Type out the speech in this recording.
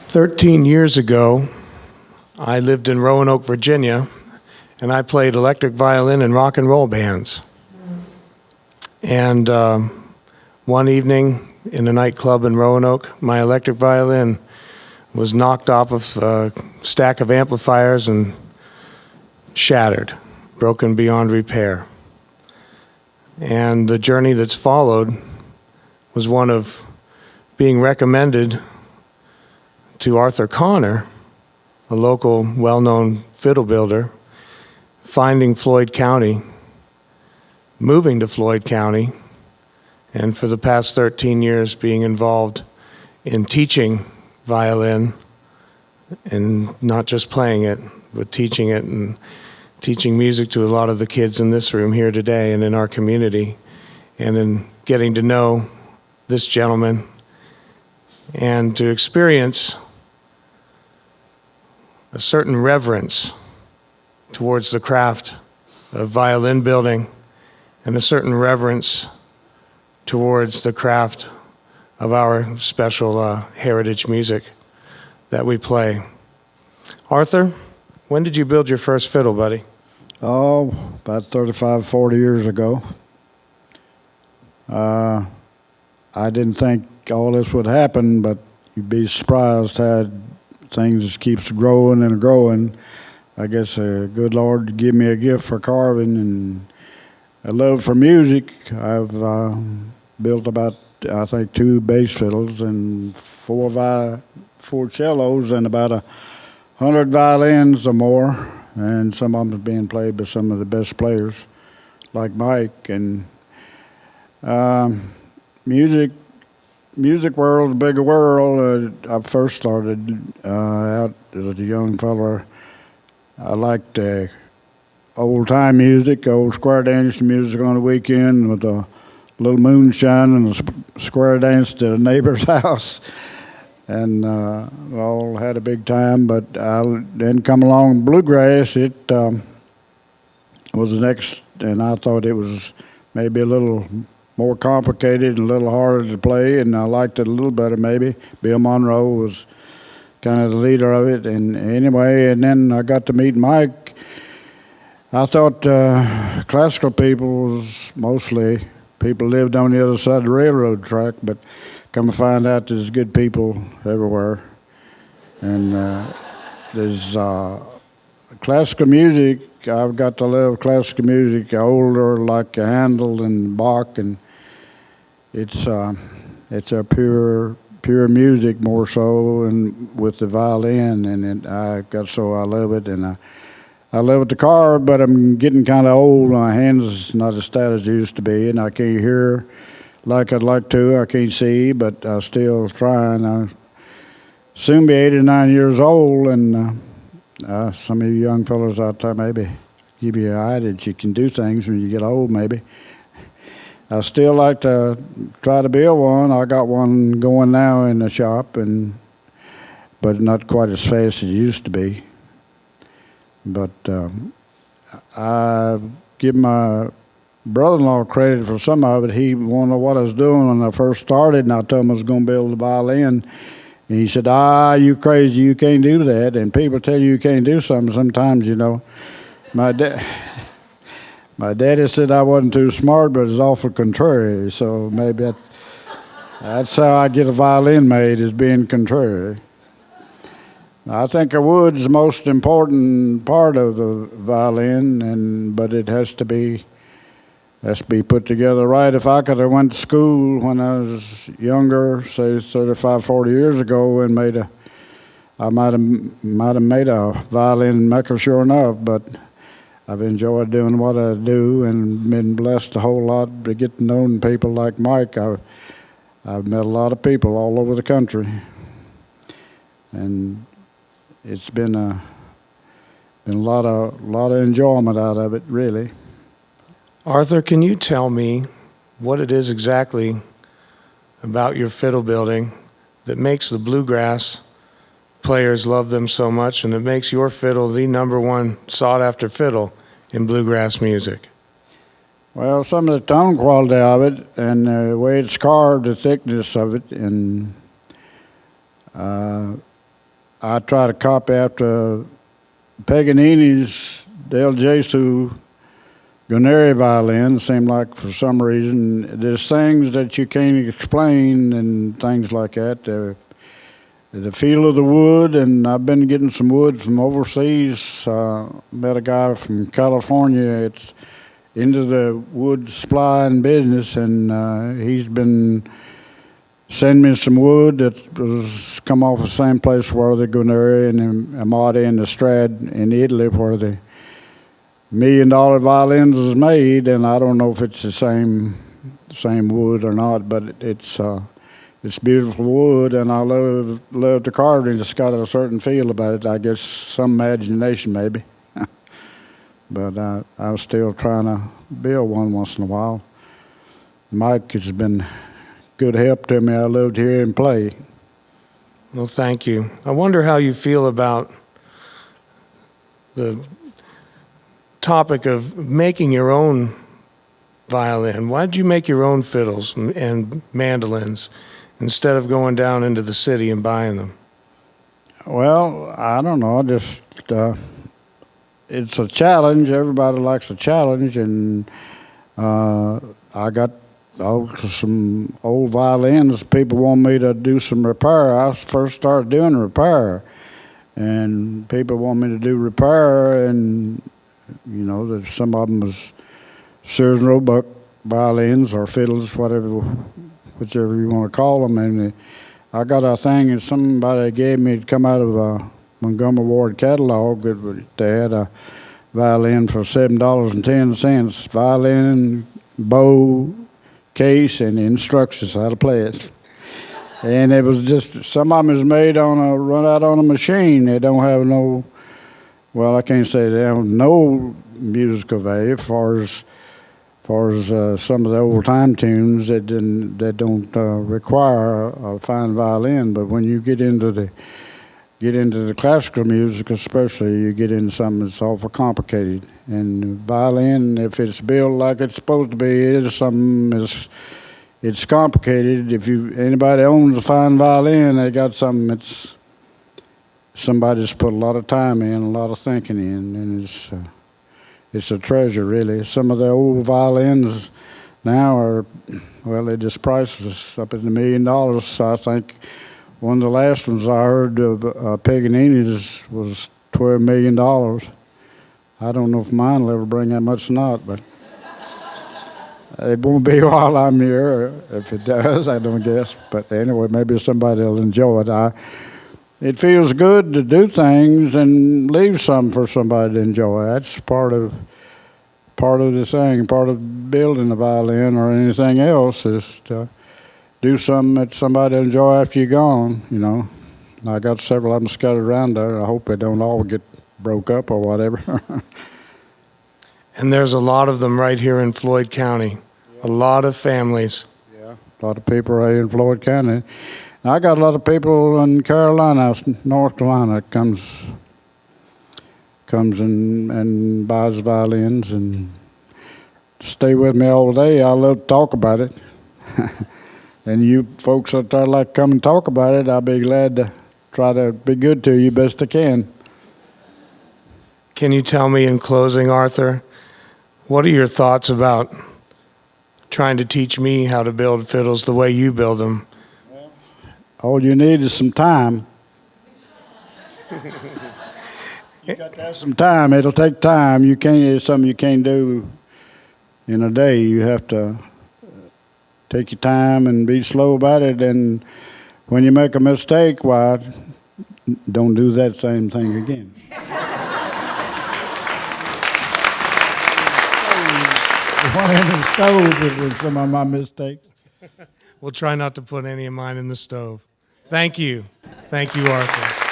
13 years ago, I lived in Roanoke, Virginia, and I played electric violin in rock and roll bands. And one evening in a nightclub in Roanoke, my electric violin was knocked off of a stack of amplifiers and shattered, broken beyond repair. And the journey that's followed was one of being recommended to Arthur Connor, a local well-known fiddle builder, finding Floyd County, moving to Floyd County, and for the past 13 years being involved in teaching violin, and not just playing it, but teaching it and teaching music to a lot of the kids in this room here today and in our community, and in getting to know this gentleman and to experience a certain reverence towards the craft of violin building and a certain reverence towards the craft of our special heritage music that we play. Arthur, when did you build your first fiddle, buddy? Oh, about 35, 40 years ago. I didn't think all this would happen, but you'd be surprised how things just keeps growing and growing. I guess the good Lord gave me a gift for carving and a love for music. I've built about, I think, 2 bass fiddles and 4 cellos and about 100 violins or more, and some of them are being played by some of the best players, like Mike. And music world's a big world. I first started out as a young fella. I liked old-time music, old square dance music on the weekend with a little moonshine and a square dance to a neighbor's house. And we all had a big time, but then come along bluegrass. It was the next, and I thought it was maybe a little more complicated and a little harder to play, and I liked it a little better maybe. Bill Monroe was kind of the leader of it, and anyway, and then I got to meet Mike. I thought classical people was mostly people lived on the other side of the railroad track, but come to find out there's good people everywhere. And there's classical music. I've got to love classical music, older like Handel and Bach, and it's a pure music more so, and with the violin, and I love it, and I love it to carve, but I'm getting kind of old. My hands not as stout as they used to be, and I can't hear like I'd like to. I can't see, but I'm still trying. I'll soon be 89 years old, and some of you young fellows out there maybe give you an idea that you can do things when you get old, maybe. I still like to try to build one. I got one going now in the shop, but not quite as fast as it used to be. But I give my brother-in-law credit for some of it. He wanted to know what I was doing when I first started, and I told him I was going to build a violin. And he said, you crazy, you can't do that. And people tell you can't do something sometimes, you know. My daddy said I wasn't too smart, but it's awful contrary. So maybe that's how I get a violin made, is being contrary. I think a wood's the most important part of the violin, but it has to be put together right. If I could have went to school when I was younger, say 35, 40 years ago, and I might have made a violin maker sure enough, but I've enjoyed doing what I do and been blessed a whole lot to get to know people like Mike. I've met a lot of people all over the country, and it's been a lot of enjoyment out of it, really. Arthur, can you tell me what it is exactly about your fiddle building that makes the bluegrass players love them so much, and that makes your fiddle the #1 sought-after fiddle in bluegrass music? Well, some of the tone quality of it and the way it's carved, the thickness of it, and I try to copy after Paganini's Del Jesu Guarneri violin. Seemed like for some reason there's things that you can't explain and things like that. The feel of the wood, and I've been getting some wood from overseas. Met a guy from California. It's into the wood supplying business, and he's been sending me some wood that was come off the same place where the Guarneri and the Amati and the Strait in Italy, where the $1 million violins was made. And I don't know if it's the same wood or not, but it's beautiful wood, and I love the carving. It's got a certain feel about it. I guess some imagination maybe. But I was still trying to build one once in a while. Mike has been good help to me. I love to hear him play. Well, thank you. I wonder how you feel about the topic of making your own violin. Why did you make your own fiddles and mandolins instead of going down into the city and buying them? Well, I don't know. Just it's a challenge. Everybody likes a challenge, and I got some old violins. People want me to do some repair. I first started doing repair, and people want me to do repair, and you know, some of them was Sears and Roebuck violins or fiddles, whichever you want to call them. And I got a thing that somebody gave me to come out of a Montgomery Ward catalog. They had a violin for $7.10. Violin, bow, case, and instructions how to play it. And it was just, some of them is made run out on a machine. They don't have no, well, I can't say they have no musical value as far as some of the old time tunes that don't require a fine violin. But when you get into the classical music, especially, you get into something that's awful complicated. And violin, if it's built like it's supposed to be, is something it's complicated. If anybody owns a fine violin, they got something that's somebody's put a lot of time in, a lot of thinking in, and it's a treasure, really. Some of the old violins now are, well, they're just priceless, up at $1 million. So I think one of the last ones I heard of Paganini's was $12 million. I don't know if mine will ever bring that much or not, but it won't be while I'm here. If it does, I don't guess. But anyway, maybe somebody will enjoy it. It feels good to do things and leave something for somebody to enjoy. That's part of the thing. Part of building a violin or anything else is to do something that somebody will enjoy after you're gone. You know, I got several of them scattered around there. I hope they don't all get broke up or whatever. And there's a lot of them right here in Floyd County. A lot of families. Yeah, a lot of people right here in Floyd County. I got a lot of people in Carolina, North Carolina, that comes and buys violins and stay with me all day. I love to talk about it. And you folks out there like come and talk about it, I'll be glad to try to be good to you best I can. Can you tell me in closing, Arthur, what are your thoughts about trying to teach me how to build fiddles the way you build them? All you need is some time. You got to have some time. It'll take time. It's something you can't do in a day. You have to take your time and be slow about it. And when you make a mistake, why, don't do that same thing again. One in the stove was some of my mistakes. We'll try not to put any of mine in the stove. Thank you. Thank you, Arthur.